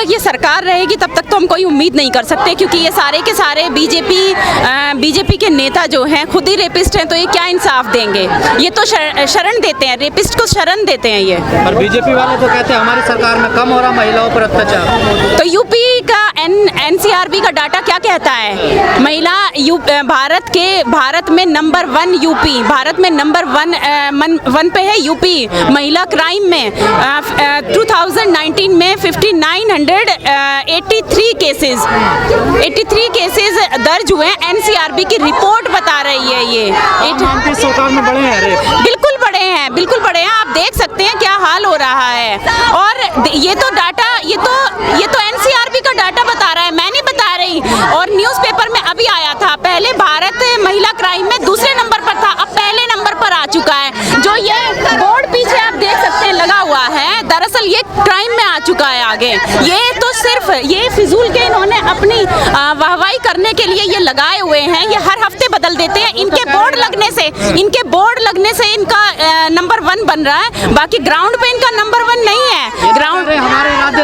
तक ये सरकार रहेगी तब तक तो हम कोई उम्मीद नहीं कर सकते, क्योंकि ये सारे के सारे बीजेपी के नेता जो हैं खुद ही रेपिस्ट हैं, तो ये क्या इंसाफ देंगे? ये तो शरण देते हैं, रेपिस्ट को शरण देते हैं ये। पर बीजेपी वाले तो कहते हैं हमारी सरकार में कम हो रहा महिलाओं पर अत्याचार। तो यूपी का एनसीआरबी का डाटा क्या कहता है? महिला भारत में नंबर 1 यूपी, भारत में नंबर 1 पे है यूपी महिला क्राइम में। 2019 में 5983 केसेस दर्ज हुए। एनसीआरबी की रिपोर्ट बता रही है ये। सरकार में बढ़े हैं रेप? बिल्कुल बढ़े हैं, बिल्कुल बढ़े हैं। आप देख सकते हैं क्या हाल हो रहा है। और ये तो डाटा, ये तो एनसीआरबी का डाटा बता रहा है, मैं नहीं बता रही। और न्यूज़पेपर में अभी आया था, पहले भारत महिला क्राइम में दूसरे नंबर पर था, अब पहले नंबर पर आ चुका है। जो ये बोर्ड पीछे आप देख सकते हैं लगा हुआ है, दरअसल ये क्राइम में आ चुका है आगे। ये तो सिर्फ ये फिजूल के इन्होंने अपनी वाहवाही करने के लिए ये लगाए हुए हैं। ये हर हफ्ते बदल देते हैं। इनके बोर्ड लगने से इनका नंबर 1 बन रहा है, बाकी ग्राउंड पे इनका नंबर 1 नहीं है। ग्राउंड हमारे राज्य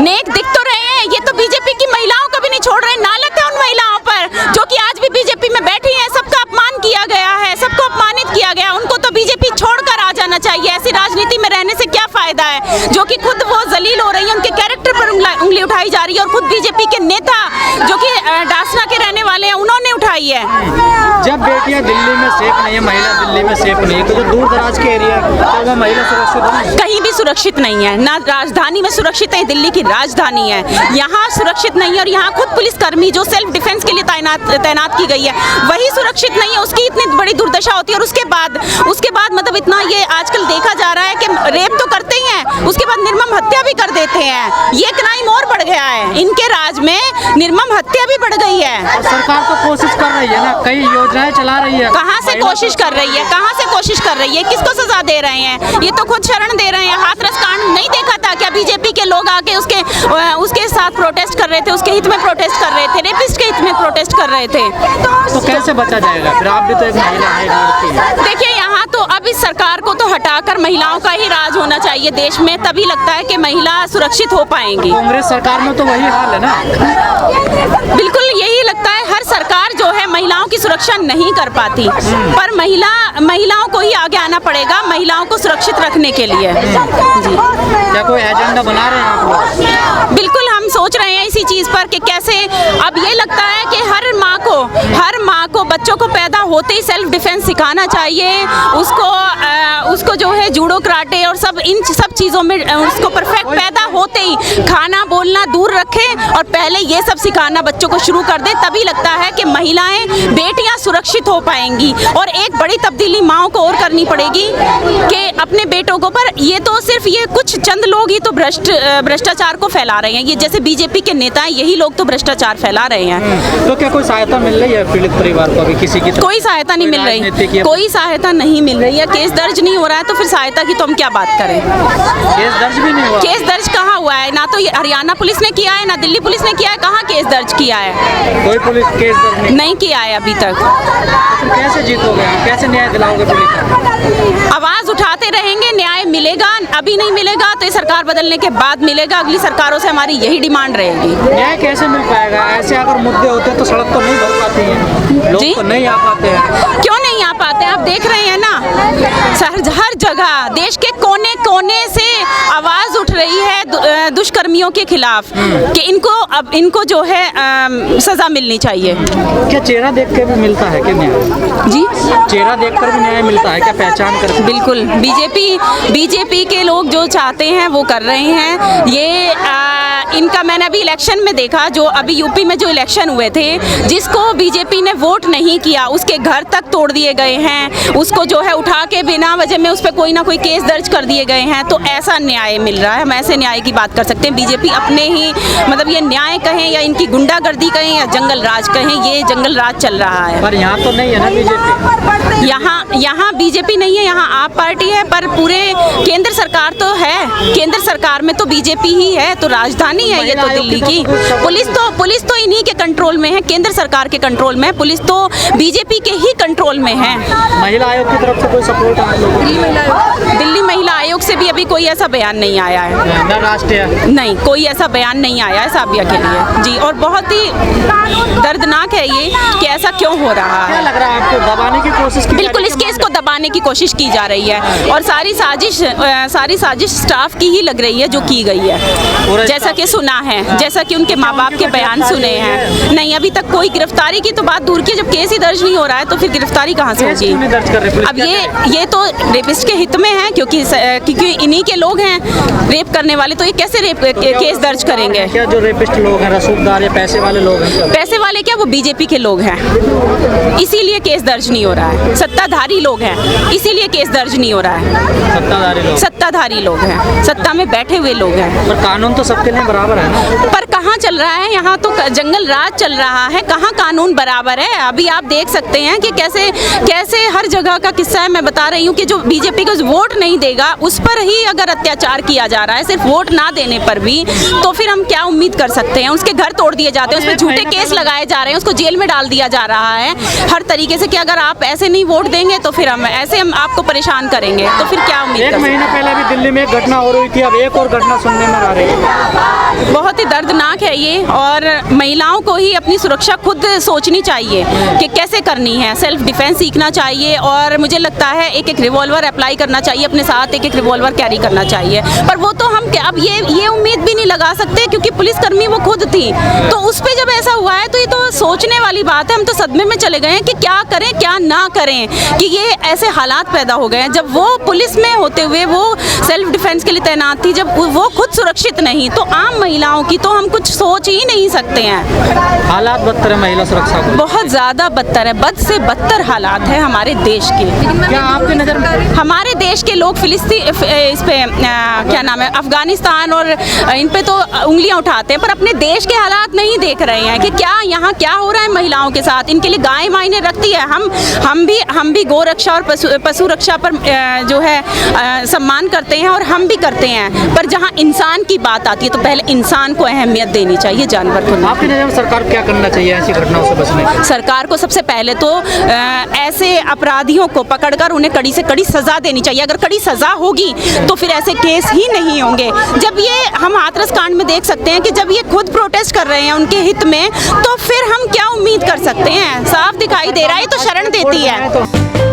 नेक दिख तो रहे हैं। ये तो बीजेपी की महिलाओं को भी नहीं छोड़ रहे। नालत है उन महिलाओं पर जो कि आज भी बीजेपी में बैठी हैं। सबका अपमान किया गया है, सबको अपमानित किया गया। उनको तो बीजेपी छोड़कर आ जाना चाहिए। ऐसी राजनीति में रहने से क्या फायदा है? जो कि खुद वो जलील हो रही है, उनके कैरेक्टर पर उंगली उठाई जा रही है। और खुद बीजेपी के नेता जो कि डासना के रहने वाले हैं, उन्होंने उठाई है। जब बेटियां दिल्ली में सेफ नहीं है, महिला दिल्ली में सेफ नहीं है, तो जो दूर दराज के एरिया तो वो महिला सुरक्षित नहीं, कहीं भी सुरक्षित नहीं है। ना राजधानी में सुरक्षित है, दिल्ली की राजधानी है, यहाँ सुरक्षित नहीं है। और यहाँ खुद पुलिसकर्मी जो सेल्फ डिफेंस के लिए तैनात की गई है, वही सुरक्षित नहीं है। उसकी इतनी बड़ी दुर्दशा होती है। और उसके बाद मतलब इतना ये आजकल देखा जा रहा है कि रेप तो करते ही हैं, उसके बाद निर्मम हत्या भी कर देते हैं। ये क्राइम और बढ़ गया है। इनके राज में निर्मम हत्या भी बढ़ गई है। और सरकार तो कोशिश कर रही है ना, कई योजनाएं चला रही है। कहाँ से कोशिश कर रही है? कहाँ से कोशिश कर रही है? किसको सजा दे रहे हैं? ये तो खुद शरण दे रहे हैं। हाथरस कांड नहीं देखा था क्या? बीजेपी के लोग आके उसके साथ प्रोटेस्ट कर रहे थे, उसके हित में प्रोटेस्ट कर रहे थे, रेपिस्ट के हित में प्रोटेस्ट कर रहे थे। तो कैसे बचा जाएगा? फिर आप भी तो एक महिला है। देखिए, यहाँ तो अब इस सरकार को तो हटाकर महिलाओं का ही राज होना चाहिए देश में, तभी लगता है कि महिला सुरक्षित हो पाएंगी। कांग्रेस सरकार में तो वही हाल है ना। बिल्कुल यही लगता है। हर सरकार जो है महिलाओं की सुरक्षा नहीं कर पाती, पर महिलाओं को ही आगे आना पड़ेगा महिलाओं को सुरक्षित रखने के लिए। जी, क्या कोई एजेंडा बना रहे हैं आप लोग? बिल्कुल हम सोच रहे हैं इसी चीज़ पर कि कैसे। अब ये लगता है कि हर माँ को बच्चों को पैदा होते ही सेल्फ डिफेंस सिखाना चाहिए। उसको जो है जूडो कराटे और इन सब चीज़ों में उसको परफेक्ट पैदा होते ही खाना बोलना दूर रखें और पहले ये सब सिखाना बच्चों को शुरू कर दे। तभी लगता है कि महिलाएं, बेटियां सुरक्षित हो पाएंगी। और एक बड़ी तब्दीली माँओं को और करनी पड़ेगी कि अपने बेटों को, पर ये तो सिर्फ ये कुछ चंद लोग ही तो भ्रष्टाचार को फैला रहे हैं। ये जैसे बीजेपी के नेता हैं, यही लोग तो भ्रष्टाचार फैला रहे हैं। तो क्या कोई सहायता मिल रही है पीड़ित परिवार को? अभी किसी की कोई सहायता नहीं मिल रही, कोई सहायता नहीं मिल रही है। केस दर्ज नहीं हो रहा है, तो फिर सहायता की तो हम क्या बात करें? केस दर्ज भी नहीं हुआ। केस दर्ज कहाँ हुआ है? ना तो हरियाणा पुलिस ने किया है, ना दिल्ली पुलिस ने किया है। कहाँ केस दर्ज किया है? कोई पुलिस केस दर्ज नहीं किया है अभी तक। तो कैसे जीतोगे? कैसे न्याय दिलाओगे पुलिस? आवाज उठाते रहेंगे, न्याय मिलेगा। अभी नहीं मिलेगा तो ये सरकार बदलने के बाद मिलेगा। अगली सरकारों से हमारी यही डिमांड रहेगी। न्याय कैसे मिल पाएगा? ऐसे अगर मुद्दे होते तो सड़क तो नहीं भर पाती है, लोग तो नहीं आ पाते हैं। क्यों नहीं आ पाते हैं? आप देख रहे हैं ना, हर जगह देश के कोने कोने से आवाज उठ रही है दुष्कर्मियों के खिलाफ कि इनको जो है सजा मिलनी चाहिए। क्या चेहरा देख के भी मिलता है क्या न्याय? जी, चेहरा देखकर भी न्याय मिलता है क्या? पहचान कर? बिल्कुल। बीजेपी के लोग जो चाहते हैं वो कर रहे हैं। ये इनका मैंने अभी इलेक्शन में देखा, जो अभी यूपी में जो इलेक्शन हुए थे, जिसको बीजेपी ने वोट नहीं किया उसके घर तक तोड़ दिए गए हैं। उसको जो है उठा के बिना वजह में उस पर कोई ना कोई केस दर्ज कर दिए गए हैं। तो ऐसा न्याय मिल रहा है। हम ऐसे न्याय की बात कर सकते हैं। बीजेपी अपने ही मतलब ये न्याय कहें या इनकी गुंडागर्दी कहें या जंगल राज कहें, ये जंगल राज चल रहा है। पर यहाँ तो नहीं है ना बीजेपी। यहाँ बीजेपी नहीं है, यहाँ आप पार्टी है, पर पूरे केंद्र सरकार तो है। केंद्र सरकार में तो बीजेपी ही है, तो राजधानी है ये तो दिल्ली की। पुलिस तो इन्हीं के कंट्रोल में है, केंद्र सरकार के कंट्रोल में। पुलिस तो बीजेपी के ही कंट्रोल में है। महिला आयोग की तरफ से कोई सपोर्ट? दिल्ली महिला आयोग आयोग से भी अभी कोई ऐसा बयान नहीं आया है। न राष्ट्रीय नहीं, कोई ऐसा बयान नहीं आया है साबिया के लिए जी। और बहुत ही दर्दनाक है ये कि ऐसा क्यों हो रहा क्या है। लग रहा है आपको, दबाने की कोशिश की? बिल्कुल, इस केस को दबाने की कोशिश की जा रही है और सारी साजिश स्टाफ की ही लग रही है जो की गई है, जैसा कि सुना है, जैसा कि उनके माँ बाप के बयान सुने हैं। नहीं, अभी तक कोई गिरफ्तारी की तो बात दूर की, जब केस ही दर्ज नहीं हो रहा है तो फिर गिरफ्तारी कहाँ से होगी। दर्ज कर रहे अब ये तो रेपिस्ट के हित में है, क्योंकि इन्हीं के लोग हैं रेप करने वाले, तो ये कैसे रेप केस दर्ज करेंगे। क्या जो रेपिस्ट लोग हैं रसूखदार या पैसे वाले लोग हैं? पैसे वाले क्या, वो बीजेपी के लोग हैं, इसीलिए केस दर्ज नहीं हो रहा है। सत्ताधारी लोग हैं, इसीलिए केस दर्ज नहीं हो रहा है। सत्ताधारी लोग हैं, सत्ता में बैठे हुए लोग हैं। पर कानून तो सबके लिए बराबर है ना। पर कहाँ चल रहा है, यहाँ तो जंगल राज चल रहा है, कहाँ कानून बराबर है। अभी आप देख सकते हैं कि कैसे हर जगह का किस्सा है। मैं बता रही हूँ कि जो बीजेपी को वोट नहीं देगा उस पर ही अगर अत्याचार किया जा रहा है, सिर्फ वोट ना देने पर भी, तो फिर हम क्या उम्मीद कर सकते हैं। उसके घर तोड़ दिए जाते हैं, उस पर झूठे केस लगाए जा रहे हैं, उसको जेल में डाल दिया जा रहा है हर तरीके से कि अगर आप ऐसे नहीं वोट देंगे तो फिर हम आपको परेशान करेंगे, तो फिर क्या उम्मीद कर सकते हैं। 1 महीना पहले भी दिल्ली में एक घटना और हुई थी, अब एक और घटना सुनने में आ रही है। बहुत ही दर्दनाक है ये, और महिलाओं को ही अपनी सुरक्षा खुद सोचनी चाहिए कि कैसे करनी है। सेल्फ डिफेंस सीखना चाहिए, और मुझे लगता है एक रिवॉल्वर अप्लाई करना चाहिए अपने साथ, एक रिवॉल्वर कैरी करना चाहिए। पर वो तो हम अब ये उम्मीद भी नहीं लगा सकते, क्योंकि पुलिसकर्मी वो खुद थी, तो उस पर जब ऐसा हुआ है तो ये तो सोचने वाली बात है। हम तो सदमे में चले गए हैं कि क्या करें क्या ना करें, कि ये ऐसे हालात पैदा हो गए हैं। जब वो पुलिस में होते हुए वो सेल्फ डिफेंस के लिए तैनात थी, जब वो खुद सुरक्षित नहीं, तो आम महिलाओं की तो हम कुछ सोच ही नहीं सकते हैं। हालात बदतर है महिला सुरक्षा को, बहुत ज़्यादा बदतर है, बद से बदतर हालात है हमारे देश के। क्या आपकी नज़र में हमारे देश के लोग फिलिस्तीन इस पे क्या नाम है, अफगानिस्तान और इन पे तो उंगलियां उठाते हैं, पर अपने देश के हालात नहीं देख रहे हैं कि क्या यहाँ क्या हो रहा है महिलाओं के साथ। इनके लिए गाय मायने रखती है। हम भी गौ रक्षा और पशु रक्षा पर जो है सम्मान करते हैं, और हम भी करते हैं, पर जहाँ इंसान की बात आती है तो पहले इंसान को अहमियत देनी चाहिए, जानवर को नहीं। आपकी नज़र में सरकार क्या करना चाहिए ऐसी घटनाओं से बचने? सरकार को सबसे पहले तो ऐसे अपराधियों को पकड़कर उन्हें कड़ी से कड़ी सजा देनी चाहिए। अगर कड़ी सजा होगी तो फिर ऐसे केस ही नहीं होंगे। जब ये हम हाथरस कांड में देख सकते हैं कि जब ये खुद प्रोटेस्ट कर रहे हैं उनके हित में, तो फिर हम क्या उम्मीद कर सकते हैं। साफ दिखाई दे रहा है, ये तो शरण देती है।